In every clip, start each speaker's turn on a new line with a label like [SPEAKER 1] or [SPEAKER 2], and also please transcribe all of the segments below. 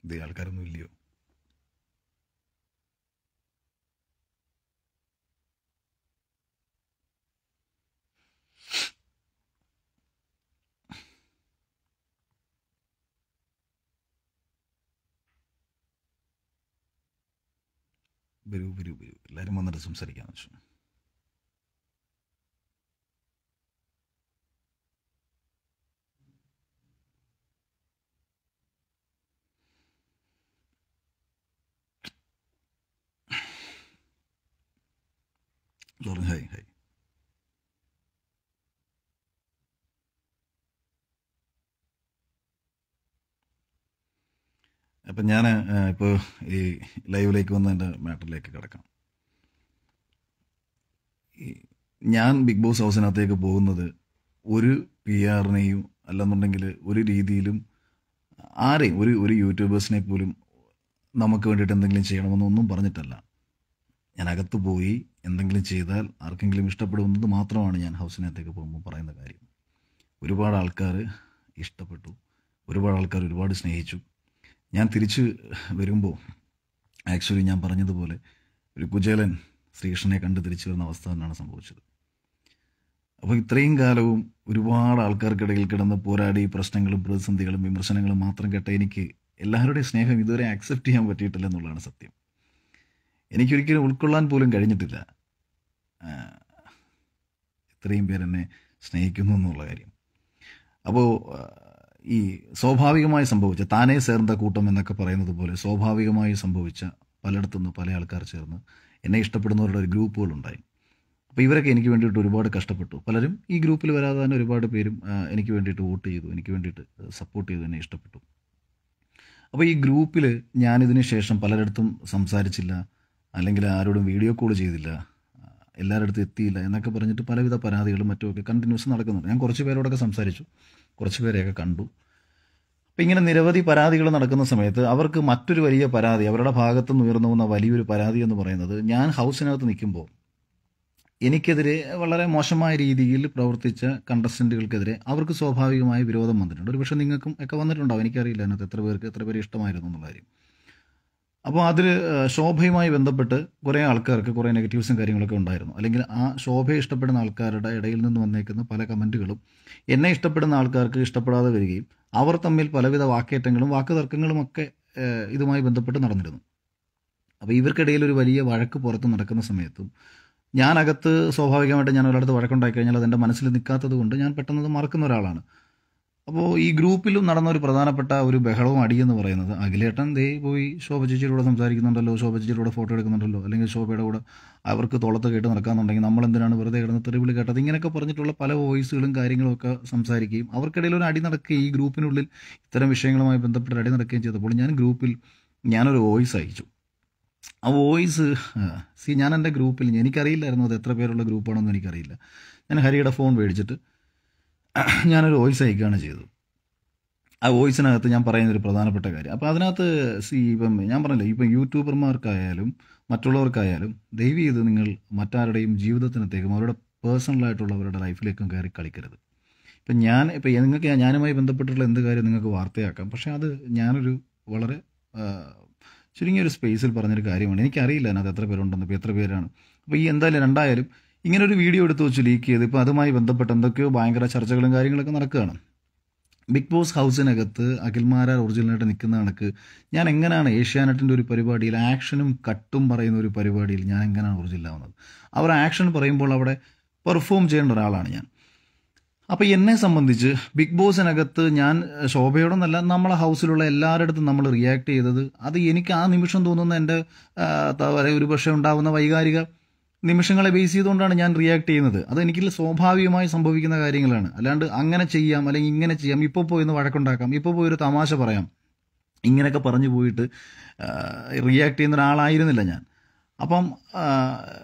[SPEAKER 1] ഇതേ ആൾക്കാരൊന്നും ഇല്ലയോ? വരൂ വരൂ വരൂ, എല്ലാവരും വന്നിട്ട് സംസാരിക്കാമെന്ന് വെച്ചു. Hi hi. അപ്പം ഞാൻ ഇപ്പോൾ ഈ ലൈവിലേക്ക് വന്നതിൻ്റെ മാറ്ററിലേക്ക് കിടക്കാം. ഞാൻ ബിഗ് ബോസ് ഹൗസിനകത്തേക്ക് പോകുന്നത് ഒരു PR-നെയും അല്ലെന്നുണ്ടെങ്കിൽ ഒരു രീതിയിലും ആരെയും ഒരു യൂട്യൂബേഴ്സിനെ പോലും നമുക്ക് വേണ്ടിയിട്ട് എന്തെങ്കിലും ചെയ്യണമെന്നൊന്നും പറഞ്ഞിട്ടല്ല. ഞാൻ അകത്ത് പോയി എന്തെങ്കിലും ചെയ്താൽ ആർക്കെങ്കിലും ഇഷ്ടപ്പെടുന്നത് മാത്രമാണ് ഞാൻ ഹൗസിനകത്തേക്ക് പോകുമ്പോൾ പറയുന്ന കാര്യം. ഒരുപാട് ആൾക്കാർ ഇഷ്ടപ്പെട്ടു, ഒരുപാട് ആൾക്കാർ ഒരുപാട് സ്നേഹിച്ചു. ഞാൻ തിരിച്ച് വരുമ്പോൾ ആക്ച്വലി ഞാൻ പറഞ്ഞതുപോലെ ഒരു കുചേലൻ ശ്രീകൃഷ്ണനെ കണ്ട് തിരിച്ചു വരുന്ന അവസ്ഥ തന്നെയാണ് സംഭവിച്ചത്. അപ്പോൾ ഇത്രയും കാലവും ഒരുപാട് ആൾക്കാർക്കിടയിൽ കിടന്ന് പോരാടി പ്രശ്നങ്ങളും പ്രതിസന്ധികളും വിമർശനങ്ങളും മാത്രം കേട്ട എനിക്ക് എല്ലാവരുടെയും സ്നേഹം ഇതുവരെ ആക്സെപ്റ്റ് ചെയ്യാൻ പറ്റിയിട്ടില്ല എന്നുള്ളതാണ് സത്യം. എനിക്കൊരിക്കലും ഉൾക്കൊള്ളാൻ പോലും കഴിഞ്ഞിട്ടില്ല ഇത്രയും പേരെന്നെ സ്നേഹിക്കുന്നു എന്നുള്ള കാര്യം. അപ്പോൾ ഈ സ്വാഭാവികമായി സംഭവിച്ച താനേ ചേർന്ന കൂട്ടം എന്നൊക്കെ പറയുന്നത് പോലെ സ്വാഭാവികമായി സംഭവിച്ച പലയിടത്തുനിന്ന് പല ആൾക്കാർ ചേർന്ന് എന്നെ ഇഷ്ടപ്പെടുന്നവരുടെ ഒരു ഗ്രൂപ്പുകളുണ്ടായി. അപ്പോൾ ഇവരൊക്കെ എനിക്ക് വേണ്ടിയിട്ട് ഒരുപാട് കഷ്ടപ്പെട്ടു. പലരും ഈ ഗ്രൂപ്പിൽ വരാതെ തന്നെ ഒരുപാട് പേരും എനിക്ക് വേണ്ടിയിട്ട് വോട്ട് ചെയ്തു, എനിക്ക് വേണ്ടിയിട്ട് സപ്പോർട്ട് ചെയ്തു, എന്നെ ഇഷ്ടപ്പെട്ടു. അപ്പോൾ ഈ ഗ്രൂപ്പിൽ ഞാനിതിന് ശേഷം പലരിടത്തും സംസാരിച്ചില്ല, അല്ലെങ്കിൽ ആരോടും വീഡിയോ കോൾ ചെയ്തില്ല, എല്ലാവരുടെ അടുത്തും എത്തിയില്ല എന്നൊക്കെ പറഞ്ഞിട്ട് പലവിധ പരാതികളും മറ്റുമൊക്കെ കണ്ടിന്യൂസ് നടക്കുന്നുണ്ട്. ഞാൻ കുറച്ച് പേരോടൊക്കെ സംസാരിച്ചു, കുറച്ച് പേരെയൊക്കെ കണ്ടു. അപ്പം ഇങ്ങനെ നിരവധി പരാതികൾ നടക്കുന്ന സമയത്ത് അവർക്ക് മറ്റൊരു വലിയ പരാതി, അവരുടെ ഭാഗത്തുനിന്ന് ഉയർന്നു വന്ന വലിയൊരു പരാതി എന്ന് പറയുന്നത്, ഞാൻ ഹൗസിനകത്ത് നിൽക്കുമ്പോൾ എനിക്കെതിരെ വളരെ മോശമായ രീതിയിൽ പ്രവർത്തിച്ച കണ്ടസ്റ്റൻറ്റുകൾക്കെതിരെ അവർക്ക് സ്വാഭാവികമായ വിരോധം വന്നിട്ടുണ്ട്. ഒരു പക്ഷേ നിങ്ങൾക്കും ഒക്കെ വന്നിട്ടുണ്ടാവും, എനിക്കറിയില്ല അതിനകത്ത് എത്ര പേര് ഇഷ്ടമായിരുന്നു എന്നുള്ള കാര്യം. അപ്പോൾ അതിൽ ശോഭയുമായി ബന്ധപ്പെട്ട് കുറേ ആൾക്കാർക്ക് കുറേ നെഗറ്റീവ്സും കാര്യങ്ങളൊക്കെ ഉണ്ടായിരുന്നു. അല്ലെങ്കിൽ ആ ശോഭയെ ഇഷ്ടപ്പെടുന്ന ആൾക്കാരുടെ ഇടയിൽ നിന്ന് വന്നേക്കുന്ന പല കമൻറ്റുകളും എന്നെ ഇഷ്ടപ്പെടുന്ന ആൾക്കാർക്ക് ഇഷ്ടപ്പെടാതെ വരികയും അവർ തമ്മിൽ പലവിധ വാക്കേറ്റങ്ങളും വാക്കുതർക്കങ്ങളും ഒക്കെ ഇതുമായി ബന്ധപ്പെട്ട് നടന്നിരുന്നു. അപ്പോൾ ഇവർക്കിടയിൽ ഒരു വലിയ വഴക്ക് പുറത്ത് നടക്കുന്ന സമയത്തും ഞാനകത്ത് സ്വാഭാവികമായിട്ട് ഞാൻ ഒരിടത്ത് വഴക്കുണ്ടാക്കി കഴിഞ്ഞാൽ അതെൻ്റെ മനസ്സിൽ നിൽക്കാത്തത് കൊണ്ട് ഞാൻ പെട്ടെന്ന് മറക്കുന്ന ഒരാളാണ്. അപ്പോൾ ഈ ഗ്രൂപ്പിലും നടന്ന ഒരു പ്രധാനപ്പെട്ട ഒരു ബഹളവും അടിയെന്ന് പറയുന്നത്, അഖിലേട്ടൻ ദേ പോയി ശോഭ ചേച്ചിയുടെ സംസാരിക്കുന്നുണ്ടല്ലോ, ശോഭ ചേച്ചിയുടെ ഫോട്ടോ എടുക്കുന്നുണ്ടല്ലോ, അല്ലെങ്കിൽ ശോഭയുടെ കൂടെ അവർക്ക് തോളത്ത് കേട്ട് നടക്കാന്നുണ്ടെങ്കിൽ നമ്മൾ എന്തിനാണ് വെറുതെ കിടന്ന് തെറിവിളി കേട്ടത്, ഇങ്ങനെയൊക്കെ പറഞ്ഞിട്ടുള്ള പല വോയിസുകളും കാര്യങ്ങളും ഒക്കെ സംസാരിക്കുകയും അവർക്കിടയിൽ ഒരു അടി നടക്കുകയും ഈ ഗ്രൂപ്പിനുള്ളിൽ ഇത്തരം വിഷയങ്ങളുമായി ബന്ധപ്പെട്ട് അടി നടക്കുകയും ചെയ്തപ്പോൾ ഞാൻ ഗ്രൂപ്പിൽ ഞാനൊരു വോയിസ് അയച്ചു. ആ വോയിസ് ഞാൻ എൻ്റെ ഗ്രൂപ്പിൽ, എനിക്കറിയില്ലായിരുന്നു അത് എത്ര പേരുള്ള ഗ്രൂപ്പാണെന്നും എനിക്കറിയില്ല. ഞാൻ ഹരിയുടെ ഫോൺ മേടിച്ചിട്ട് ഞാനൊരു വോയിസ് അയക്കുകയാണ് ചെയ്തത്. ആ വോയിസിനകത്ത് ഞാൻ പറയുന്നൊരു പ്രധാനപ്പെട്ട കാര്യം, അപ്പോൾ അതിനകത്ത് ഇപ്പം ഞാൻ പറഞ്ഞില്ല, ഇപ്പം യൂട്യൂബർമാർക്കായാലും മറ്റുള്ളവർക്കായാലും ദയവ് ചെയ്ത് നിങ്ങൾ മറ്റാരുടെയും ജീവിതത്തിനകത്തേക്കും അവരുടെ പേഴ്സണലായിട്ടുള്ള അവരുടെ ലൈഫിലേക്കും കയറി കളിക്കരുത്. ഇപ്പം നിങ്ങൾക്ക് ഞാനുമായി ബന്ധപ്പെട്ടിട്ടുള്ള എന്ത് കാര്യം നിങ്ങൾക്ക് വാർത്തയാക്കാം, പക്ഷേ അത് ഞാനൊരു വളരെ ചുരുങ്ങിയൊരു സ്പേസിൽ പറഞ്ഞൊരു കാര്യമാണ്. എനിക്കറിയില്ല അതിനകത്ത് എത്ര പേരുണ്ടെന്ന്, ഇപ്പോൾ എത്ര പേരാണ്. അപ്പോൾ ഈ എന്തായാലും ഇങ്ങനൊരു വീഡിയോ എടുത്ത് വെച്ച് ലീക്ക് ചെയ്ത് ഇപ്പോൾ അതുമായി ബന്ധപ്പെട്ട് എന്തൊക്കെയോ ഭയങ്കര ചർച്ചകളും കാര്യങ്ങളൊക്കെ നടക്കുകയാണ്. ബിഗ് ബോസ് ഹൗസിനകത്ത് അഖിൽമാരാർ ഒറിജിനലായിട്ട് നിൽക്കുന്ന കണക്ക് ഞാൻ എങ്ങനെയാണ് ഏഷ്യാനെറ്റിൻ്റെ ഒരു പരിപാടിയിൽ ആക്ഷനും കട്ടും പറയുന്ന ഒരു പരിപാടിയിൽ ഞാൻ എങ്ങനെയാണ് ഒറിജിനലാവുന്നത്? അവർ ആക്ഷൻ പറയുമ്പോൾ അവിടെ പെർഫോം ചെയ്യേണ്ട ഒരാളാണ് ഞാൻ. അപ്പോൾ എന്നെ സംബന്ധിച്ച് ബിഗ് ബോസിനകത്ത് ഞാൻ ശോഭയോടൊന്നല്ല, നമ്മളെ ഹൗസിലുള്ള എല്ലാവരുടെ അടുത്തും നമ്മൾ റിയാക്ട് ചെയ്തത്, അത് എനിക്ക് ആ നിമിഷം തോന്നുന്ന എൻ്റെ ഒരു പക്ഷേ ഉണ്ടാകുന്ന വൈകാരിക നിമിഷങ്ങളെ ബേസ് ചെയ്തുകൊണ്ടാണ് ഞാൻ റിയാക്ട് ചെയ്യുന്നത്. അത് എനിക്ക് സ്വാഭാവികമായി സംഭവിക്കുന്ന കാര്യങ്ങളാണ്. അല്ലാണ്ട് അങ്ങനെ ചെയ്യാം അല്ലെങ്കിൽ ഇങ്ങനെ ചെയ്യാം, ഇപ്പോൾ പോയി ഒന്ന് വഴക്കുണ്ടാക്കാം, ഇപ്പോൾ പോയി ഒരു തമാശ പറയാം, ഇങ്ങനെയൊക്കെ പറഞ്ഞു പോയിട്ട് റിയാക്ട് ചെയ്യുന്ന ഒരാളായിരുന്നില്ല ഞാൻ. അപ്പം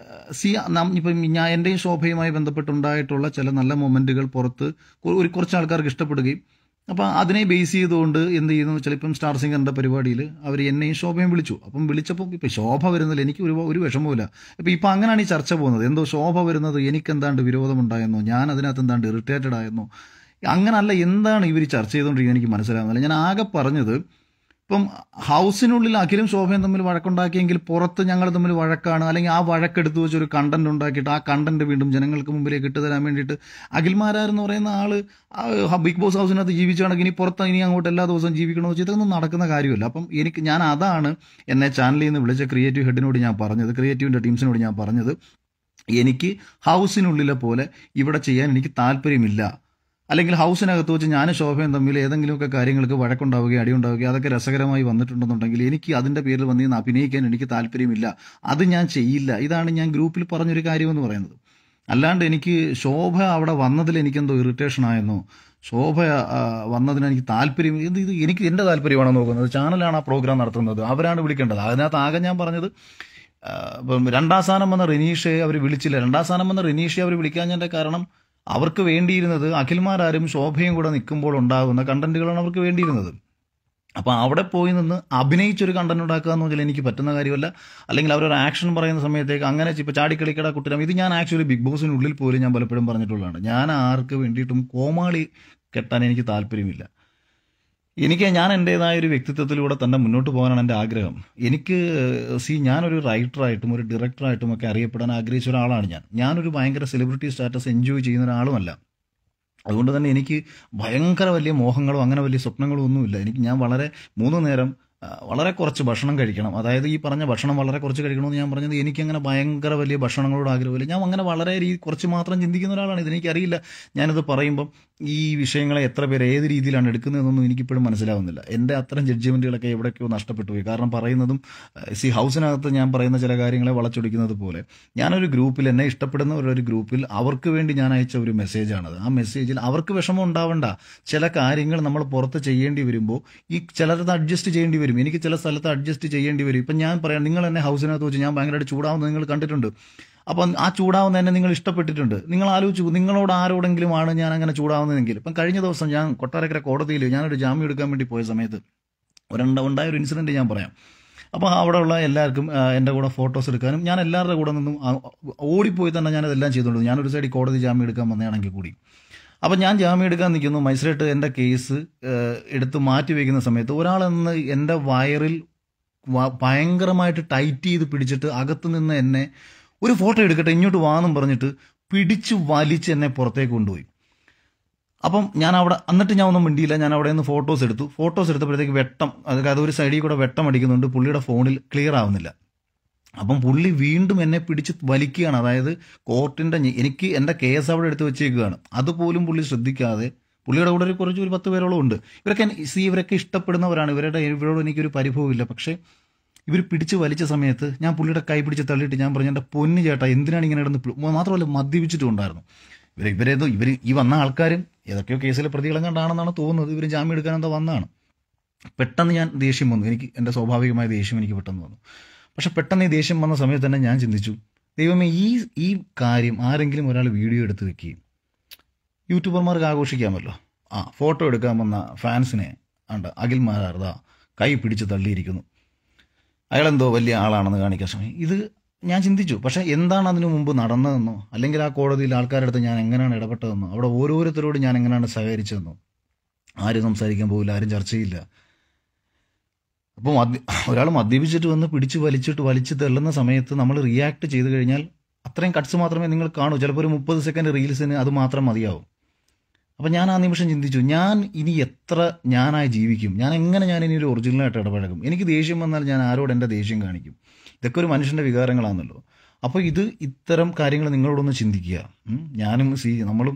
[SPEAKER 1] ഇപ്പം എൻ്റെയും ശോഭയുമായി ബന്ധപ്പെട്ടുണ്ടായിട്ടുള്ള ചില നല്ല മൊമെൻറ്റുകൾ പുറത്ത് കുറച്ച് ആൾക്കാർക്ക് ഇഷ്ടപ്പെടുകയും അപ്പോൾ അതിനെ ബേസ് ചെയ്തുകൊണ്ട് എന്ത് ചെയ്യുന്നു വെച്ചാൽ ഇപ്പം സ്റ്റാർ സിംഗറിൻ്റെ പരിപാടിയിൽ അവർ എന്നെയും ശോഭയും വിളിച്ചു. അപ്പം വിളിച്ചപ്പോൾ ഇപ്പോൾ ശോഭ വരുന്നതിൽ എനിക്ക് ഒരു വിഷമവുമില്ല. ഇപ്പം അങ്ങനെയാണ് ഈ ചർച്ച പോകുന്നത്. എന്തോ ശോഭ വരുന്നത് എനിക്കെന്താണ്ട് വിരോധമുണ്ടായെന്നോ, ഞാൻ അതിനകത്ത് എന്താണ്ട് ഇറിറ്റേറ്റഡ് ആയെന്നോ, അങ്ങനല്ല. എന്താണ് ഇവർ ചർച്ച ചെയ്തുകൊണ്ടിരിക്കുന്നത് എനിക്ക് മനസ്സിലാകുന്നില്ല. ഞാൻ ആകെ പറഞ്ഞത്, ഇപ്പം ഹൗസിനുള്ളിൽ അഖിലും ശോഭയും തമ്മിൽ വഴക്കുണ്ടാക്കിയെങ്കിൽ പുറത്ത് ഞങ്ങൾ തമ്മിൽ വഴക്കാണ്, അല്ലെങ്കിൽ ആ വഴക്കെടുത്ത് വെച്ചൊരു കണ്ടന്റ് ഉണ്ടാക്കിയിട്ട് ആ കണ്ടന്റ് വീണ്ടും ജനങ്ങൾക്ക് മുമ്പിലേക്ക് ഇട്ടുതരാൻ വേണ്ടിയിട്ട് അഖിൽമാരാരെന്ന് പറയുന്ന ആള് ബിഗ് ബോസ് ഹൗസിനകത്ത് ജീവിച്ചാണെങ്കിൽ ഇനി പുറത്ത് ഇനി അങ്ങോട്ട് എല്ലാ ദിവസവും ജീവിക്കണമെന്ന് വെച്ചാൽ ഇതൊന്നും നടക്കുന്ന കാര്യമല്ല. അപ്പം ഞാൻ അതാണ് എന്നെ ചാനലിൽ നിന്ന് വിളിച്ച ക്രിയേറ്റീവ് ഹെഡിനോട് ഞാൻ പറഞ്ഞത്, ക്രിയേറ്റീവിൻ്റെ ടീംസിനോട് ഞാൻ പറഞ്ഞത്, എനിക്ക് ഹൗസിനുള്ളിലെ പോലെ ഇവിടെ ചെയ്യാൻ എനിക്ക് താല്പര്യമില്ല. അല്ലെങ്കിൽ ഹൗസിനകത്ത് വെച്ച് ഞാനും ശോഭയും തമ്മിൽ ഏതെങ്കിലുമൊക്കെ കാര്യങ്ങൾക്ക് വഴക്കുണ്ടാവുകയോ അടിയുണ്ടാവുകയോ അതൊക്കെ രസകരമായി വന്നിട്ടുണ്ടെന്നുണ്ടെങ്കിൽ എനിക്ക് അതിൻ്റെ പേരിൽ വന്നിരുന്ന് അഭിനയിക്കാൻ എനിക്ക് താല്പര്യമില്ല, അത് ഞാൻ ചെയ്യില്ല. ഇതാണ് ഞാൻ ഗ്രൂപ്പിൽ പറഞ്ഞൊരു കാര്യമെന്ന് പറയുന്നത്. അല്ലാണ്ട് എനിക്ക് ശോഭ അവിടെ വന്നതിൽ എനിക്കെന്തോ ഇറിറ്റേഷൻ ആയെന്നോ, ശോഭ വന്നതിന് എനിക്ക് താല്പര്യം, ഇത് എനിക്ക് എൻ്റെ താല്പര്യമാണോ നോക്കുന്നത്? ചാനലാണ് ആ പ്രോഗ്രാം നടത്തുന്നത്, അവരാണ് വിളിക്കേണ്ടത്. അതിനകത്ത് ആകെ ഞാൻ പറഞ്ഞത്, ഇപ്പം 2ാം സ്ഥാനം വന്ന റിനീഷയെ അവർ വിളിച്ചില്ല. 2ാം സ്ഥാനം വന്ന റിനീഷയെ അവർ വിളിക്കാഞ്ഞതിൻ്റെ കാരണം അവർക്ക് വേണ്ടിയിരുന്നത് അഖിൽമാരാരും ശോഭയും കൂടെ നിൽക്കുമ്പോൾ ഉണ്ടാകുന്ന കണ്ടന്റുകളാണ് അവർക്ക് വേണ്ടിയിരുന്നത്. അപ്പോൾ അവിടെ പോയി നിന്ന് അഭിനയിച്ചൊരു കണ്ടന്റ് ഉണ്ടാക്കുക എന്ന് വെച്ചാൽ എനിക്ക് പറ്റുന്ന കാര്യമല്ല. അല്ലെങ്കിൽ അവരൊരു ആക്ഷൻ പറയുന്ന സമയത്തേക്ക് അങ്ങനെ ഇപ്പോൾ ചാടിക്കളിക്കട കുട്ടിരം, ഇത് ഞാൻ ആക്ച്വലി ബിഗ് ബോസിനുള്ളിൽ പോലും ഞാൻ പലപ്പോഴും പറഞ്ഞിട്ടുള്ളതാണ്. ഞാൻ ആർക്ക് വേണ്ടിയിട്ടും കോമാളി കെട്ടാൻ എനിക്ക് താല്പര്യമില്ല. ഞാൻ എൻ്റേതായ ഒരു വ്യക്തിത്വത്തിലൂടെ തന്നെ മുന്നോട്ട് പോകാനാണ് എൻ്റെ ആഗ്രഹം. ഞാനൊരു റൈറ്ററായിട്ടും ഒരു ഡയറക്ടറായിട്ടും ഒക്കെ അറിയപ്പെടാൻ ആഗ്രഹിച്ച ഒരാളാണ് ഞാനൊരു ഭയങ്കര സെലിബ്രിറ്റി സ്റ്റാറ്റസ് എൻജോയ് ചെയ്യുന്ന ഒരാളുമല്ല. അതുകൊണ്ട് തന്നെ എനിക്ക് ഭയങ്കര വലിയ മോഹങ്ങളോ അങ്ങനെ വലിയ സ്വപ്നങ്ങളോ ഒന്നുമില്ല. ഞാൻ വളരെ 3 നേരം വളരെ കുറച്ച് ഭക്ഷണം കഴിക്കണം. അതായത് ഈ പറഞ്ഞ ഭക്ഷണം വളരെ കുറച്ച് കഴിക്കണമെന്ന് ഞാൻ പറഞ്ഞത് എനിക്കങ്ങനെ ഭയങ്കര വലിയ ഭക്ഷണങ്ങളോട് ആഗ്രഹമില്ല. ഞാൻ അങ്ങനെ വളരെ കുറച്ച് മാത്രം ചിന്തിക്കുന്ന ഒരാളാണ്. ഇതെനിക്കറിയില്ല ഞാനിത് പറയുമ്പം ഈ വിഷയങ്ങളെ എത്ര പേര് ഏത് രീതിയിലാണ് എടുക്കുന്നതെന്നൊന്നും എനിക്കിപ്പോഴും മനസ്സിലാവുന്നില്ല. എൻ്റെ അത്തരം ജഡ്ജ്മെൻറ്റുകളൊക്കെ എവിടേക്കോ നഷ്ടപ്പെട്ടു പോയി. കാരണം പറയുന്നതും ഹൗസിനകത്ത് ഞാൻ പറയുന്ന ചില കാര്യങ്ങളെ വളച്ചൊടിക്കുന്നത് പോലെ, ഞാനൊരു ഗ്രൂപ്പിൽ, എന്നെ ഇഷ്ടപ്പെടുന്ന ഒരു ഗ്രൂപ്പിൽ അവർക്ക് വേണ്ടി ഞാൻ അയച്ച ഒരു മെസ്സേജാണത്. ആ മെസ്സേജിൽ അവർക്ക് വിഷമം ഉണ്ടാവണ്ട. ചില കാര്യങ്ങൾ നമ്മൾ പുറത്ത് ചെയ്യേണ്ടി വരുമ്പോൾ ചിലരത് അഡ്ജസ്റ്റ് ചെയ്യേണ്ടി വരും. എനിക്ക് ചില സ്ഥലത്ത് അഡ്ജസ്റ്റ് ചെയ്യേണ്ടി വരും. ഇപ്പം ഞാൻ പറയാം, നിങ്ങൾ എന്നെ ഹൗസിനകത്ത് വെച്ച് ഞാൻ ഭയങ്കരമായിട്ട് ചൂടാവുന്നത് നിങ്ങൾ കണ്ടിട്ടുണ്ട്. അപ്പം ആ ചൂടാവുന്ന എന്നെ നിങ്ങൾ ഇഷ്ടപ്പെട്ടിട്ടുണ്ട്. നിങ്ങൾ ആലോചിച്ചു, നിങ്ങളോട് ആരോടെങ്കിലും ആണ് ഞാൻ അങ്ങനെ ചൂടാവുന്നതെങ്കിൽ. ഇപ്പം കഴിഞ്ഞ ദിവസം ഞാൻ കൊട്ടാരക്കര കോടതിയിൽ ഞാനൊരു ജാമ്യം എടുക്കാൻ വേണ്ടി പോയ സമയത്ത് ഉണ്ടായ ഒരു ഇൻസിഡൻറ്റ് ഞാൻ പറയാം. അപ്പോൾ അവിടെയുള്ള എല്ലാവർക്കും എൻ്റെ കൂടെ ഫോട്ടോസ് എടുക്കാനും ഞാൻ എല്ലാവരുടെ കൂടെ നിന്നും ഓടിപ്പോയി തന്നെ ഞാനതെല്ലാം ചെയ്തുകൊണ്ട്, ഞാനൊരു സൈഡിൽ കോടതി ജാമ്യം എടുക്കാൻ വന്നതാണെങ്കിൽ കൂടി. അപ്പം ഞാൻ ജാമ്യം എടുക്കാൻ നിൽക്കുന്നു, മജിസ്ട്രേറ്റ് എൻ്റെ കേസ് എടുത്ത് മാറ്റി വയ്ക്കുന്ന സമയത്ത് ഒരാളെന്ന് എൻ്റെ വയറിൽ ഭയങ്കരമായിട്ട് ടൈറ്റ് ചെയ്ത് പിടിച്ചിട്ട് അകത്ത് നിന്ന് എന്നെ ഒരു ഫോട്ടോ എടുക്കട്ടെ ഇങ്ങോട്ട് വാന്നും പറഞ്ഞിട്ട് പിടിച്ച് വലിച്ച് എന്നെ പുറത്തേക്ക് കൊണ്ടുപോയി. അപ്പം ഞാൻ അവിടെ എന്നിട്ട് ഞാൻ ഒന്നും മിണ്ടിയില്ല. ഞാൻ അവിടെ നിന്ന് ഫോട്ടോസ് എടുത്തപ്പോഴത്തേക്ക് അതൊരു സൈഡിൽ കൂടെ വെട്ടം അടിക്കുന്നുണ്ട്. പുള്ളിയുടെ ഫോണിൽ ക്ലിയർ ആവുന്നില്ല. അപ്പം പുള്ളി വീണ്ടും എന്നെ പിടിച്ച് വലിക്കുകയാണ്. അതായത് കോർട്ടിൻ്റെ എനിക്ക് എൻ്റെ കേസ് അവിടെ എടുത്ത് വെച്ചേക്കുകയാണ്. അതുപോലും പുള്ളി ശ്രദ്ധിക്കാതെ, പുള്ളിയുടെ കൂടെ ഒരു 10 പേരോളം ഉണ്ട്. ഇവരൊക്കെ ഇഷ്ടപ്പെടുന്നവരാണ്. ഇവരോട് എനിക്കൊരു പരിഭവമില്ല. പക്ഷേ ഇവർ പിടിച്ച് വലിച്ച സമയത്ത് ഞാൻ പുള്ളിയുടെ കൈ പിടിച്ച് തള്ളിയിട്ട് ഞാൻ പറഞ്ഞു, എൻ്റെ പൊന്നു ചേട്ടാ എന്തിനാണ് ഇങ്ങനെ ഇടന്ന്, മാത്രമല്ല മദ്യപിച്ചിട്ടുണ്ടായിരുന്നു. ഇവർ ഈ വന്ന ആൾക്കാരും ഏതൊക്കെയോ കേസിലെ പ്രതികളും കണ്ടാണെന്നാണ് തോന്നുന്നത്. ഇവർ ജാമ്യം എടുക്കാൻ എന്താ വന്നതാണ്. പെട്ടെന്ന് ഞാൻ ദേഷ്യം വന്നു. എൻ്റെ സ്വാഭാവികമായ ദേഷ്യം എനിക്ക് പെട്ടെന്ന് വന്നു. പക്ഷെ പെട്ടെന്ന് ഈ ദേഷ്യം വന്ന സമയത്ത് തന്നെ ഞാൻ ചിന്തിച്ചു, ദൈവമേ, ഈ കാര്യം ആരെങ്കിലും ഒരാൾ വീഡിയോ എടുത്ത് വെക്കുകയും യൂട്യൂബർമാർക്ക് ആഘോഷിക്കാമല്ലോ. ഫോട്ടോ എടുക്കാൻ വന്ന ഫാൻസിനെ അഖിൽമാരാർദ കൈ പിടിച്ച് തള്ളിയിരിക്കുന്നു, അയാളെന്തോ വലിയ ആളാണെന്ന് കാണിക്കാൻ ശ്രമിക്കും. ഇത് ഞാൻ ചിന്തിച്ചു. പക്ഷേ എന്താണ് അതിനു മുമ്പ് നടന്നതെന്നോ, അല്ലെങ്കിൽ ആ കോടതിയിൽ ആൾക്കാരുടെ അടുത്ത് ഞാൻ എങ്ങനെയാണ് ഇടപെട്ടതെന്നോ, അവിടെ ഓരോരുത്തരോട് ഞാൻ എങ്ങനെയാണ് സഹകരിച്ചതെന്നോ ആരും സംസാരിക്കാൻ പോകില്ല, ആരും ചർച്ച ചെയ്യില്ല. അപ്പം ഒരാൾ മദ്യപിച്ചിട്ട് വന്ന് പിടിച്ച് വലിച്ച് തള്ളുന്ന സമയത്ത് നമ്മൾ റിയാക്ട് ചെയ്ത് കഴിഞ്ഞാൽ അത്രയും കട്ട്സ് മാത്രമേ നിങ്ങൾ കാണൂ. ചിലപ്പോൾ ഒരു 30 സെക്കൻഡ് റീൽസിന് അത് മാത്രം മതിയാവും. അപ്പം ഞാൻ ആ നിമിഷം ചിന്തിച്ചു, ഞാൻ ഇനി എത്ര ഞാനായി ജീവിക്കും, ഞാൻ ഇനി ഒരു ഒറിജിനലായിട്ട് ഇടപഴകും. എനിക്ക് ദേഷ്യം വന്നാൽ ഞാൻ ആരോട് എൻ്റെ ദേഷ്യം കാണിക്കും? ഇതൊക്കെ ഒരു മനുഷ്യൻ്റെ വികാരങ്ങളാണല്ലോ. അപ്പോൾ ഇത്തരം കാര്യങ്ങൾ നിങ്ങളോടൊന്ന് ചിന്തിക്കുക. നമ്മളും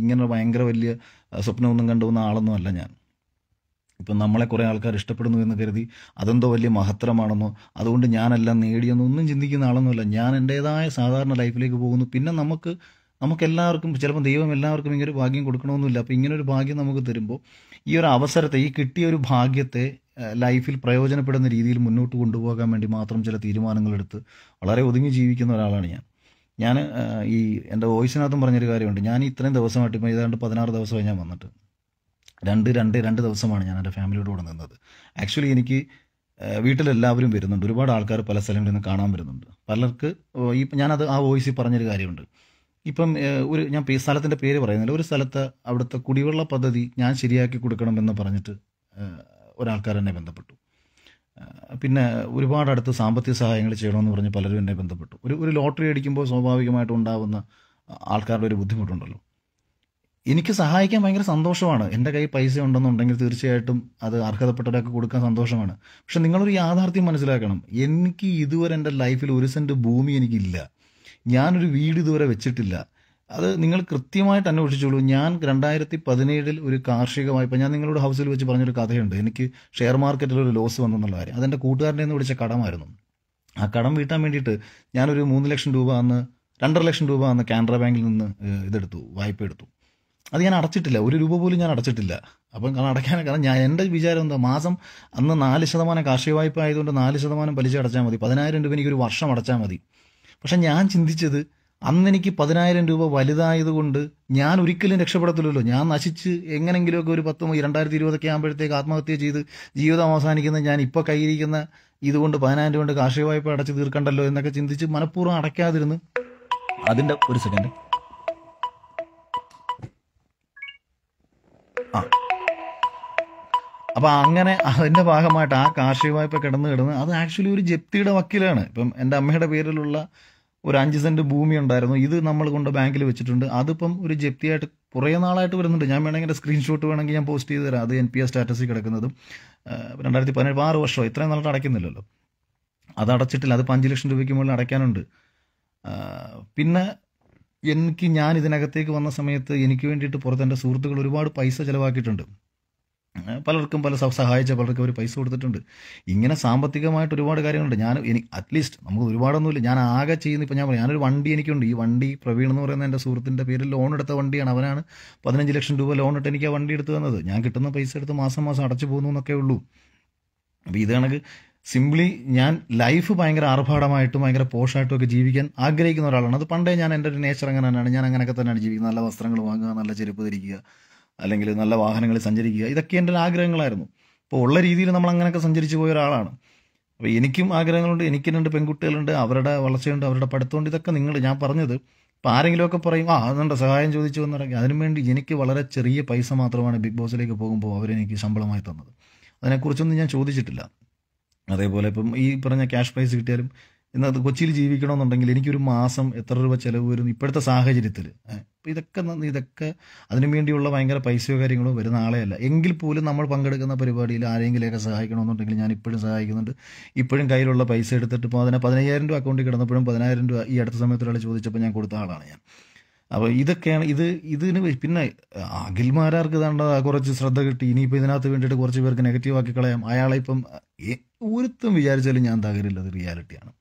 [SPEAKER 1] ഇങ്ങനെ ഭയങ്കര വലിയ സ്വപ്നമൊന്നും കണ്ടുപോകുന്ന ആളൊന്നും അല്ല ഞാൻ. ഇപ്പം നമ്മളെ കുറേ ആൾക്കാർ ഇഷ്ടപ്പെടുന്നു എന്ന് കരുതി അതെന്തോ വലിയ മഹത്തരമാണെന്നോ അതുകൊണ്ട് ഞാനെല്ലാം നേടിയെന്നൊന്നും ചിന്തിക്കുന്ന ആളൊന്നുമല്ല. ഞാൻ എൻ്റേതായ സാധാരണ ലൈഫിലേക്ക് പോകുന്നു. പിന്നെ നമുക്കെല്ലാവർക്കും ചിലപ്പോൾ ദൈവം എല്ലാവർക്കും ഇങ്ങനെ ഒരു ഭാഗ്യം കൊടുക്കണമെന്നില്ല. അപ്പോൾ ഇങ്ങനൊരു ഭാഗ്യം നമുക്ക് തരുമ്പോൾ ഈ ഒരു അവസരത്തെ, ഈ കിട്ടിയ ഒരു ഭാഗ്യത്തെ ലൈഫിൽ പ്രയോജനപ്പെടുന്ന രീതിയിൽ മുന്നോട്ട് കൊണ്ടുപോകാൻ വേണ്ടി മാത്രം ചില തീരുമാനങ്ങളെടുത്ത് വളരെ ഒതുങ്ങി ജീവിക്കുന്ന ഒരാളാണ് ഞാൻ. എൻ്റെ വോയിസിനകത്തും പറഞ്ഞൊരു കാര്യമുണ്ട്. ഞാൻ ഇത്രയും ദിവസമായിട്ട് ഇപ്പോൾ ഏതാണ്ട് 16 ദിവസമായി ഞാൻ വന്നിട്ട്. രണ്ട് ദിവസമാണ് ഞാൻ എൻ്റെ ഫാമിലിയോട് കൂടെ നിന്നത്. ആക്ച്വലി എനിക്ക് വീട്ടിലെല്ലാവരും വരുന്നുണ്ട്, ഒരുപാട് ആൾക്കാർ പല സ്ഥലങ്ങളിൽ നിന്ന് കാണാൻ വരുന്നുണ്ട്. പലർക്ക് ഞാനത് ആ വോയിസിൽ പറഞ്ഞൊരു കാര്യമുണ്ട്. ഇപ്പം ഞാൻ സ്ഥലത്തിൻ്റെ പേര് പറയുന്നില്ല, ഒരു സ്ഥലത്ത് അവിടുത്തെ കുടിവെള്ള പദ്ധതി ഞാൻ ശരിയാക്കി കൊടുക്കണമെന്ന് പറഞ്ഞിട്ട് ഒരാൾക്കാർ എന്നെ ബന്ധപ്പെട്ടു. പിന്നെ ഒരുപാട് അടുത്ത് സാമ്പത്തിക സഹായങ്ങൾ ചെയ്യണമെന്ന് പറഞ്ഞ് പലരും എന്നെ ബന്ധപ്പെട്ടു. ഒരു ലോട്ടറി അടിക്കുമ്പോൾ സ്വാഭാവികമായിട്ടും ഉണ്ടാകുന്ന ആൾക്കാരുടെ ഒരു ബുദ്ധിമുട്ടുണ്ടല്ലോ. എനിക്ക് സഹായിക്കാൻ ഭയങ്കര സന്തോഷമാണ്. എൻ്റെ കയ്യിൽ പൈസ ഉണ്ടെന്നുണ്ടെങ്കിൽ തീർച്ചയായിട്ടും അത് അർഹതപ്പെട്ടവരൊക്കെ കൊടുക്കാൻ സന്തോഷമാണ്. പക്ഷെ നിങ്ങളൊരു യാഥാർത്ഥ്യം മനസ്സിലാക്കണം. എനിക്ക് ഇതുവരെ എൻ്റെ ലൈഫിൽ 1 സെൻറ്റ് ഭൂമി എനിക്കില്ല. ഞാനൊരു വീട് ഇതുവരെ വെച്ചിട്ടില്ല. അത് നിങ്ങൾ കൃത്യമായിട്ട് അന്വേഷിച്ചോളൂ. ഞാൻ 2017 ഒരു കാർഷിക വായ്പ, ഞാൻ നിങ്ങളോട് ഹൗസിൽ വെച്ച് പറഞ്ഞൊരു കഥയുണ്ട്. എനിക്ക് ഷെയർ മാർക്കറ്റിൽ ഒരു ലോസ് വന്നെന്നുള്ള കാര്യം. അതെൻ്റെ കൂട്ടുകാരൻ്റെ നിന്ന് വിളിച്ച കടമായിരുന്നു. ആ കടം വീട്ടാൻ വേണ്ടിയിട്ട് ഞാനൊരു 3 ലക്ഷം രൂപ അന്ന് 2.5 ലക്ഷം രൂപ അന്ന് കാനറ ബാങ്കിൽ നിന്ന് വായ്പ എടുത്തു. അത് ഞാൻ അടച്ചിട്ടില്ല, 1 രൂപ പോലും ഞാൻ അടച്ചിട്ടില്ല. അപ്പം കാരണം എൻ്റെ വിചാരം എന്താ, മാസം അന്ന് 4% കാർഷിക വായ്പ ആയതുകൊണ്ട് 4% പലിശ അടച്ചാൽ മതി, 10,000 രൂപ എനിക്കൊരു വർഷം അടച്ചാൽ മതി. പക്ഷെ ഞാൻ ചിന്തിച്ചത്, അന്ന് എനിക്ക് 10,000 രൂപ വലുതായതുകൊണ്ട് ഞാൻ ഒരിക്കലും രക്ഷപ്പെടത്തില്ലല്ലോ. ഞാൻ നശിച്ച് എങ്ങനെങ്കിലുമൊക്കെ ഒരു 2020 ആകുമ്പോഴത്തേക്ക് ആത്മഹത്യ ചെയ്ത് ജീവിതം അവസാനിക്കുന്ന ഞാൻ ഇപ്പോൾ കയ്യിരിക്കുന്ന ഇതുകൊണ്ട് 10,000 രൂപ കൊണ്ട് കാർഷിക വായ്പ അടച്ച് തീർക്കണ്ടല്ലോ എന്നൊക്കെ ചിന്തിച്ച് മനഃപൂർവ്വം അടയ്ക്കാതിരുന്ന് അതിൻ്റെ ഒരു സെക്കൻഡ് അപ്പം അങ്ങനെ അതിൻ്റെ ഭാഗമായിട്ട് ആ കാർഷിക വായ്പ കിടന്ന് അത് ആക്ച്വലി ഒരു ജപ്തിയുടെ വക്കീലാണ്. ഇപ്പം എൻ്റെ അമ്മയുടെ പേരിലുള്ള ഒരു 5 സെൻറ്റ് ഭൂമി ഉണ്ടായിരുന്നു, ഇത് നമ്മൾ കൊണ്ട് ബാങ്കിൽ വെച്ചിട്ടുണ്ട്. അതിപ്പം ഒരു ജപ്തിയായിട്ട് കുറേ നാളായിട്ട് വരുന്നുണ്ട്. ഞാൻ വേണമെങ്കിൽ എൻ്റെ സ്ക്രീൻഷോട്ട് വേണമെങ്കിൽ ഞാൻ പോസ്റ്റ് ചെയ്ത് തരാം. അത് NPS സ്റ്റാറ്റസിൽ കിടക്കുന്നതും 2017 6 വർഷമോ ഇത്രയും നാളായിട്ട് അടയ്ക്കുന്നില്ലല്ലോ. അത് അടച്ചിട്ടില്ല. അതിപ്പോൾ 5 ലക്ഷം രൂപയ്ക്ക് മുകളിൽ അടയ്ക്കാനുണ്ട്. പിന്നെ ഞാൻ ഇതിനകത്തേക്ക് വന്ന സമയത്ത് എനിക്ക് വേണ്ടിയിട്ട് പുറത്ത് എൻ്റെ സുഹൃത്തുക്കൾ ഒരുപാട് പൈസ ചിലവാക്കിയിട്ടുണ്ട്. പലർക്കും സഹായിച്ച പലർക്കും അവർ പൈസ കൊടുത്തിട്ടുണ്ട്. ഇങ്ങനെ സാമ്പത്തികമായിട്ട് ഒരുപാട് കാര്യങ്ങളുണ്ട്. അറ്റ്ലീസ്റ്റ് നമുക്ക് ഒരുപാടൊന്നുമില്ല. ഞാൻ ആകെ ചെയ്യുന്ന, ഇപ്പം ഞാനൊരു വണ്ടി എനിക്കുണ്ട്. ഈ വണ്ടി പ്രവീൺ എന്ന് പറയുന്ന എൻ്റെ സുഹൃത്തിൻ്റെ പേരിൽ ലോൺ എടുത്ത വണ്ടിയാണ്. അവനാണ് 15 ലക്ഷം രൂപ ലോൺ ഇട്ട് എനിക്ക് ആ വണ്ടി എടുത്ത് തന്നത്. ഞാൻ കിട്ടുന്ന പൈസ എടുത്ത് മാസം അടച്ചു പോകുന്നു എന്നൊക്കെ ഉള്ളൂ. അപ്പോൾ ഇത് കണക്ക് സിംപ്ലി ഞാൻ ലൈഫ് ഭയങ്കര ആർഭാടമായിട്ടും ഭയങ്കര പോഷായിട്ടും ഒക്കെ ജീവിക്കാൻ ആഗ്രഹിക്കുന്ന ഒരാളാണ്. അത് പണ്ടേ എൻ്റെ ഒരു നേച്ചർ അങ്ങനെ തന്നെയാണ്. ഞാൻ അങ്ങനെയൊക്കെ തന്നെയാണ് ജീവിക്കുന്നത്. നല്ല വസ്ത്രങ്ങൾ വാങ്ങുക, നല്ല ചെരുപ്പ് ധരിക്കുക, അല്ലെങ്കിൽ നല്ല വാഹനങ്ങളിൽ സഞ്ചരിക്കുക, ഇതൊക്കെ എൻ്റെ ആഗ്രഹങ്ങളായിരുന്നു. അപ്പോൾ ഉള്ള രീതിയിൽ നമ്മൾ അങ്ങനെയൊക്കെ സഞ്ചരിച്ചു പോയ ഒരാളാണ്. അപ്പോൾ എനിക്കും ആഗ്രഹങ്ങളുണ്ട്. എനിക്ക് 2 പെൺകുട്ടികളുണ്ട്, അവരുടെ വളർച്ചയുണ്ട്, അവരുടെ പഠിത്തമുണ്ട്. ഇതൊക്കെ ഞാൻ പറഞ്ഞത് ഇപ്പോൾ ആരെങ്കിലുമൊക്കെ പറയും, അതുകൊണ്ട് സഹായം ചോദിച്ചു വന്നിറങ്ങി. അതിനുവേണ്ടി എനിക്ക് വളരെ ചെറിയ പൈസ മാത്രമാണ് ബിഗ് ബോസിലേക്ക് പോകുമ്പോൾ അവരെനിക്ക് ശമ്പളമായി തന്നത്. അതിനെക്കുറിച്ചൊന്നും ഞാൻ ചോദിച്ചിട്ടില്ല. അതേപോലെ ഇപ്പം ഈ പറഞ്ഞ ക്യാഷ് പ്രൈസ് കിട്ടിയാലും ഇന്നത് കൊച്ചിയിൽ ജീവിക്കണമെന്നുണ്ടെങ്കിൽ എനിക്കൊരു മാസം എത്ര രൂപ ചിലവ് വരും ഇപ്പോഴത്തെ സാഹചര്യത്തിൽ. അപ്പോൾ ഇതൊക്കെ അതിനു വേണ്ടിയുള്ള ഭയങ്കര പൈസയോ കാര്യങ്ങളോ വരുന്ന ആളെയല്ല. എങ്കിൽ പോലും നമ്മൾ പങ്കെടുക്കുന്ന പരിപാടിയിൽ ആരെങ്കിലുമൊക്കെ സഹായിക്കണമെന്നുണ്ടെങ്കിൽ ഞാൻ ഇപ്പോഴും സഹായിക്കുന്നുണ്ട്. ഇപ്പോഴും കയ്യിലുള്ള പൈസ എടുത്തിട്ട് ഇപ്പോൾ 15,000 രൂപ അക്കൗണ്ടിൽ കിടന്നപ്പോഴും 10,000 രൂപ ഈ അടുത്ത സമയത്ത് ഒരാൾ ചോദിച്ചപ്പോൾ ഞാൻ കൊടുത്ത ആളാണ് ഞാൻ. അപ്പോൾ ഇതൊക്കെയാണ് ഇതിന്. പിന്നെ അഖിൽമാരാർക്ക് ഇതാണ്ട് കുറച്ച് ശ്രദ്ധ കിട്ടി, ഇനിയിപ്പോൾ ഇതിനകത്ത് വേണ്ടിയിട്ട് കുറച്ച് പേർക്ക് നെഗറ്റീവ് ആക്കി കളയാം. അയാളെ ഇപ്പം ഒരുത്തും വിചാരിച്ചാലും ഞാൻ തകരില്ല, അത് റിയാലിറ്റിയാണ്.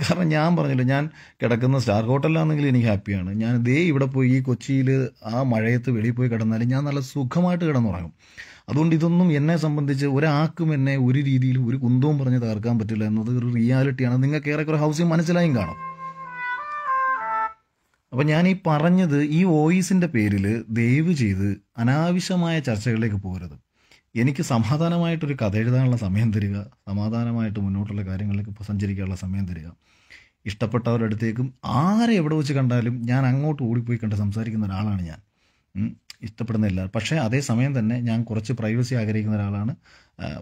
[SPEAKER 1] കാരണം ഞാൻ പറഞ്ഞില്ല, ഞാൻ കിടക്കുന്ന സ്റ്റാർ ഹോട്ടലിലാണെങ്കിൽ എനിക്ക് ഹാപ്പിയാണ്. ഞാൻ ഇവിടെ പോയി ഈ കൊച്ചിയിൽ ആ മഴയത്ത് വെളിയിൽ പോയി കിടന്നാലും ഞാൻ നല്ല സുഖമായിട്ട് കിടന്നുറങ്ങും. അതുകൊണ്ട് ഇതൊന്നും എന്നെ സംബന്ധിച്ച് ഒരാൾക്കും എന്നെ ഒരു രീതിയിലും ഒരു കുന്തവും പറഞ്ഞ് തകർക്കാൻ പറ്റില്ല എന്നത് ഒരു റിയാലിറ്റിയാണ്. നിങ്ങൾക്ക് ഏറെക്കുറെ ഹൗസിൽ മനസ്സിലായും കാണും. അപ്പം ഞാൻ ഈ പറഞ്ഞത്, ഈ വോയിസിൻ്റെ പേരിൽ ദയവ് ചെയ്ത് അനാവശ്യമായ ചർച്ചകളിലേക്ക് പോകരുത്. എനിക്ക് സമാധാനമായിട്ടൊരു കഥ എഴുതാനുള്ള സമയം തരിക, സമാധാനമായിട്ട് മുന്നോട്ടുള്ള കാര്യങ്ങളിലേക്ക് സഞ്ചരിക്കാനുള്ള സമയം തരിക. ഇഷ്ടപ്പെട്ടവരുടെ അടുത്തേക്കും ആരെ എവിടെ വെച്ച് കണ്ടാലും ഞാൻ അങ്ങോട്ട് ഓടിപ്പോയി കണ്ട് സംസാരിക്കുന്ന ഒരാളാണ് ഞാൻ. ഇഷ്ടപ്പെടുന്നില്ല. പക്ഷേ അതേസമയം തന്നെ ഞാൻ കുറച്ച് പ്രൈവസി ആഗ്രഹിക്കുന്ന ഒരാളാണ്.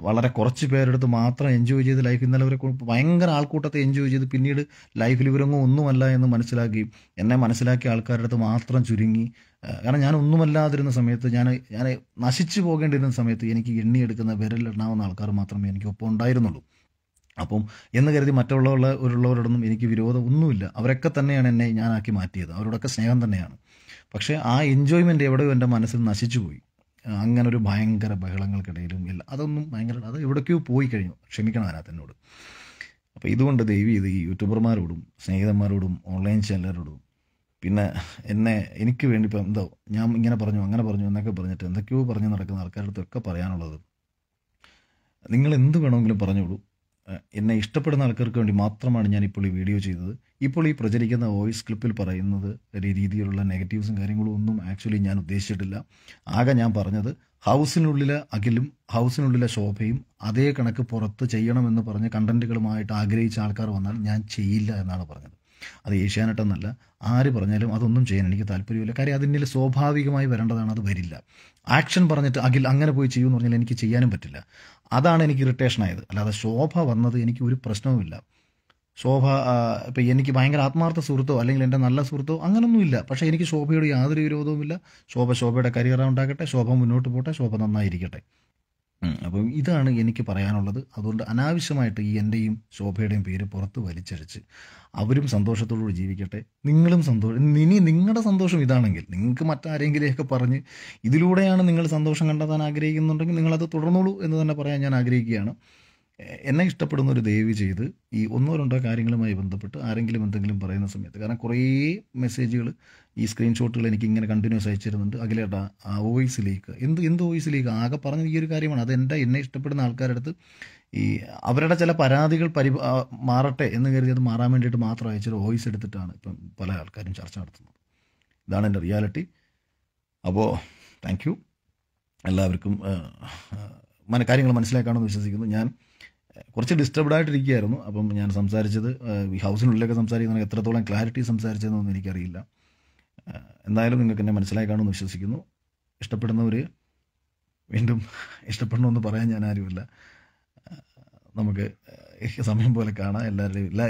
[SPEAKER 1] വളരെ കുറച്ച് പേരെടുത്ത് മാത്രം എൻജോയ് ചെയ്ത് ലൈഫ്, ഇന്നലെ വരെ ഭയങ്കര ആൾക്കൂട്ടത്തെ എൻജോയ് ചെയ്ത് പിന്നീട് ലൈഫിൽ ഇവരൊന്നും ഒന്നുമല്ല എന്ന് മനസ്സിലാക്കി എന്നെ മനസ്സിലാക്കിയ ആൾക്കാരുടെ അടുത്ത് മാത്രം ചുരുങ്ങി. കാരണം ഞാൻ ഒന്നുമല്ലാതിരുന്ന സമയത്ത്, ഞാൻ നശിച്ചു പോകേണ്ടിരുന്ന സമയത്ത് എനിക്ക് എണ്ണിയെടുക്കുന്ന വിരലിലെണ്ണാവുന്ന ആൾക്കാർ മാത്രമേ എനിക്ക് ഒപ്പം ഉണ്ടായിരുന്നുള്ളൂ. അപ്പം എന്ന് കരുതി മറ്റുള്ളവരോടൊന്നും എനിക്ക് വിരോധം ഒന്നുമില്ല. അവരൊക്കെ തന്നെയാണ് എന്നെ ഞാനാക്കി മാറ്റിയത്. അവരോടൊക്കെ സ്നേഹം തന്നെയാണ്. പക്ഷേ ആ എൻജോയ്മെൻറ്റ് എവിടെയോ എൻ്റെ മനസ്സിൽ നശിച്ചു പോയി. അങ്ങനെ ഒരു ഭയങ്കര ബഹളങ്ങൾക്കിടയിലും ഇല്ല, അതൊന്നും അത് എവിടേക്കോ പോയി കഴിഞ്ഞു. ക്ഷമിക്കണം അതിനകത്ത് എന്നോട്. അപ്പോൾ ഇതുകൊണ്ട് ദയവ് ഇത് ഈ യൂട്യൂബർമാരോടും സ്നേഹിതന്മാരോടും ഓൺലൈൻ ചാനലുകാരോടും പിന്നെ എനിക്ക് വേണ്ടി ഇപ്പം ഞാൻ ഇങ്ങനെ പറഞ്ഞു അങ്ങനെ പറഞ്ഞു എന്നൊക്കെ പറഞ്ഞിട്ട് എന്തൊക്കെയോ പറഞ്ഞ് നടക്കുന്ന ആൾക്കാരുടെ അടുത്തൊക്കെ പറയാനുള്ളത്, നിങ്ങൾ എന്ത് വേണമെങ്കിലും പറഞ്ഞോളൂ. എന്നെ ഇഷ്ടപ്പെടുന്ന ആൾക്കാർക്ക് വേണ്ടി മാത്രമാണ് ഞാനിപ്പോൾ ഈ വീഡിയോ ചെയ്തത്. ഇപ്പോൾ ഈ പ്രചരിക്കുന്ന വോയിസ് ക്ലിപ്പിൽ പറയുന്നത് ഒരു രീതിയിലുള്ള നെഗറ്റീവ്സും കാര്യങ്ങളും ഒന്നും ആക്ച്വലി ഞാൻ ഉദ്ദേശിച്ചിട്ടില്ല. ആകെ ഞാൻ പറഞ്ഞത് ഹൗസിനുള്ളിലെ അഖിലും ഹൗസിനുള്ളിലെ ശോഭയും അതേ കണക്ക് പുറത്ത് ചെയ്യണമെന്ന് പറഞ്ഞ് കണ്ടന്റുകളുമായിട്ട് ആഗ്രഹിച്ച ആൾക്കാർ വന്നാൽ ഞാൻ ചെയ്യില്ല എന്നാണ് പറഞ്ഞത്. അത് ഏഷ്യാനെറ്റ് എന്നല്ല, ആര് പറഞ്ഞാലും അതൊന്നും ചെയ്യാൻ എനിക്ക് താല്പര്യമില്ല. കാര്യം അതിൻ്റെ സ്വാഭാവികമായി വരേണ്ടതാണ്, അത് വരില്ല. ആക്ഷൻ പറഞ്ഞിട്ട് അഖിൽ അങ്ങനെ പോയി ചെയ്യുമെന്ന് പറഞ്ഞാൽ എനിക്ക് ചെയ്യാനും പറ്റില്ല. അതാണ് എനിക്ക് ഇറിറ്റേഷനായത്. അല്ലാതെ ശോഭ വന്നത് എനിക്ക് ഒരു പ്രശ്നവുമില്ല. ശോഭ ഇപ്പം എനിക്ക് ഭയങ്കര ആത്മാർത്ഥ സുഹൃത്തോ അല്ലെങ്കിൽ എൻ്റെ നല്ല സുഹൃത്തോ അങ്ങനൊന്നുമില്ല. പക്ഷേ എനിക്ക് ശോഭയോട് യാതൊരു വിരോധവുമില്ല. ശോഭയുടെ കരിയർ ഉണ്ടാക്കട്ടെ, ശോഭ മുന്നോട്ട് പോട്ടെ, ശോഭ നന്നായിരിക്കട്ടെ. അപ്പം ഇതാണ് എനിക്ക് പറയാനുള്ളത്. അതുകൊണ്ട് അനാവശ്യമായിട്ട് ഈ എൻ്റെയും ശോഭയുടെയും പേര് പുറത്ത് വലിച്ചടിച്ച് അവരും സന്തോഷത്തോടുകൂടി ജീവിക്കട്ടെ, നിങ്ങളും ഇനി നിങ്ങളുടെ സന്തോഷം ഇതാണെങ്കിൽ നിങ്ങൾക്ക് മറ്റാരെങ്കിലെയൊക്കെ പറഞ്ഞ് ഇതിലൂടെയാണ് നിങ്ങൾ സന്തോഷം കണ്ടെത്താൻ ആഗ്രഹിക്കുന്നുണ്ടെങ്കിൽ നിങ്ങളത് തുടർന്നോളൂ എന്ന് തന്നെ പറയാൻ ഞാൻ ആഗ്രഹിക്കുകയാണ്. എന്നെ ഇഷ്ടപ്പെടുന്ന ഒരു ദയവ് ചെയ്ത് ഈ ഒന്നോ രണ്ടോ കാര്യങ്ങളുമായി ബന്ധപ്പെട്ട് ആരെങ്കിലും എന്തെങ്കിലും പറയുന്ന സമയത്ത്, കാരണം കുറേ മെസ്സേജുകൾ ഈ സ്ക്രീൻഷോട്ടുകൾ എനിക്ക് ഇങ്ങനെ കണ്ടിന്യൂസ് അയച്ചിരുന്നുണ്ട്. അഖിലേട്ടാ ആ വോയിസിലേക്ക് എന്ത് വോയിസിലേക്ക് ആകെ പറഞ്ഞത് ഈ ഒരു കാര്യമാണ്. അത് എന്നെ ഇഷ്ടപ്പെടുന്ന ആൾക്കാരുടെ അടുത്ത് ഈ അവരുടെ ചില പരാതികൾ മാറട്ടെ എന്ന് കരുതി അത് മാറാൻ വേണ്ടിയിട്ട് മാത്രം അയച്ചൊരു വോയിസ് എടുത്തിട്ടാണ് ഇപ്പം പല ആൾക്കാരും ചർച്ച നടത്തുന്നത്. ഇതാണ് എൻ്റെ റിയാലിറ്റി. അപ്പോൾ താങ്ക് യു എല്ലാവർക്കും. കാര്യങ്ങൾ മനസ്സിലാക്കാമെന്ന് വിശ്വസിക്കുന്നു. ഞാൻ കുറച്ച് ഡിസ്റ്റർബ്ഡ് ആയിട്ടിരിക്കുകയായിരുന്നു. അപ്പം ഞാൻ സംസാരിച്ചത് ഈ ഹൗസിനുള്ളിലൊക്കെ സംസാരിക്കുന്നത് എത്രത്തോളം ക്ലാരിറ്റി സംസാരിച്ചതെന്നൊന്നും എനിക്കറിയില്ല. എന്തായാലും നിങ്ങൾക്ക് എന്നെ മനസ്സിലായി കാണുമെന്ന് വിശ്വസിക്കുന്നു. ഇഷ്ടപ്പെടുന്നവർ വീണ്ടും ഇഷ്ടപ്പെടണമെന്ന് പറയാൻ ഞാൻ ആരുമില്ല. നമുക്ക് സമയം പോലെ കാണാം.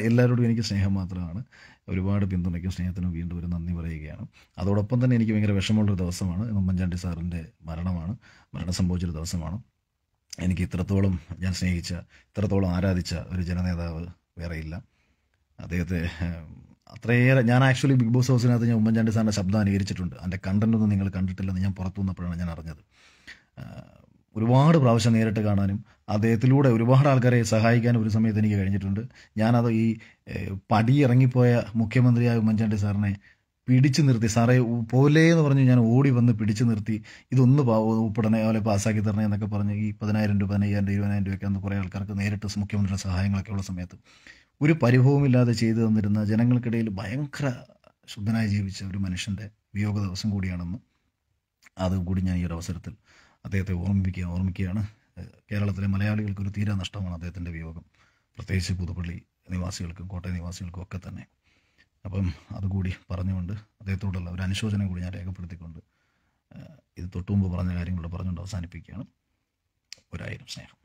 [SPEAKER 1] എല്ലാവരോടും എനിക്ക് സ്നേഹം മാത്രമാണ്. ഒരുപാട് പിന്തുണയ്ക്കും സ്നേഹത്തിനും വീണ്ടും ഒരു നന്ദി പറയുകയാണ്. അതോടൊപ്പം തന്നെ എനിക്ക് ഭയങ്കര വിഷമമുള്ളൊരു ദിവസമാണ്. ഉമ്മൻചാണ്ടി സാറിൻ്റെ മരണം സംഭവിച്ചൊരു ദിവസമാണ്. എനിക്ക് ഇത്രത്തോളം ഞാൻ സ്നേഹിച്ച, ഇത്രത്തോളം ആരാധിച്ച ഒരു ജനനേതാവ് വേറെയില്ല. അദ്ദേഹത്തെ അത്രയേറെ ഞാൻ ആക്ച്വലി ബിഗ് ബോസ് ഹൗസിനകത്ത് ഞാൻ ഉമ്മൻചാണ്ടി സാറിൻ്റെ ശബ്ദം അനുകരിച്ചിട്ടുണ്ട്. അതിൻ്റെ കണ്ടൻറ്റൊന്നും നിങ്ങൾ കണ്ടിട്ടില്ലെന്ന് ഞാൻ പുറത്തു വന്നപ്പോഴാണ് ഞാൻ അറിഞ്ഞത്. ഒരുപാട് പ്രാവശ്യം നേരിട്ട് കാണാനും അദ്ദേഹത്തിലൂടെ ഒരുപാട് ആൾക്കാരെ സഹായിക്കാനും ഒരു സമയത്ത് എനിക്ക് കഴിഞ്ഞിട്ടുണ്ട്. ഞാനത് ഈ പടി ഇറങ്ങിപ്പോയ മുഖ്യമന്ത്രിയായ ഉമ്മൻചാണ്ടി സാറിനെ പിടിച്ചു നിർത്തി, സാറേ പോലെ എന്ന് പറഞ്ഞ് ഞാൻ ഓടി വന്ന് പിടിച്ചു നിർത്തി, ഇതൊന്ന് ഉൾപ്പെടണേ പോലെ പാസ്സാക്കി തരണേ എന്നൊക്കെ പറഞ്ഞ് ഈ 10,000 രൂപ 15,000 20,000 രൂപയ്ക്ക് അന്ന് കുറേ ആൾക്കാർക്ക് നേരിട്ട് മുഖ്യമന്ത്രിയുടെ സഹായങ്ങളൊക്കെ ഉള്ള സമയത്ത് ഒരു പരിഭവമില്ലാതെ ചെയ്തു തന്നിരുന്ന, ജനങ്ങൾക്കിടയിൽ ഭയങ്കര ശുദ്ധനായി ജീവിച്ച ഒരു മനുഷ്യൻ്റെ വിയോഗ ദിവസം കൂടിയാണെന്ന് അതുകൂടി ഞാൻ ഈ ഒരു അവസരത്തിൽ അദ്ദേഹത്തെ ഓർമ്മിക്കുകയാണ്. കേരളത്തിലെ മലയാളികൾക്കൊരു തീരാ നഷ്ടമാണ് അദ്ദേഹത്തിൻ്റെ വിയോഗം, പ്രത്യേകിച്ച് പുതുപ്പള്ളി നിവാസികൾക്കും കോട്ടയം നിവാസികൾക്കും ഒക്കെ തന്നെ. അപ്പം അതുകൂടി പറഞ്ഞുകൊണ്ട് അദ്ദേഹത്തോടുള്ള ഒരു അനുശോചനം കൂടി ഞാൻ രേഖപ്പെടുത്തിക്കൊണ്ട് ഇത് തൊട്ടുമുമ്പ് പറഞ്ഞ കാര്യങ്ങളോട് പറഞ്ഞുകൊണ്ട് അവസാനിപ്പിക്കുകയാണ്. 1000 സ്നേഹം.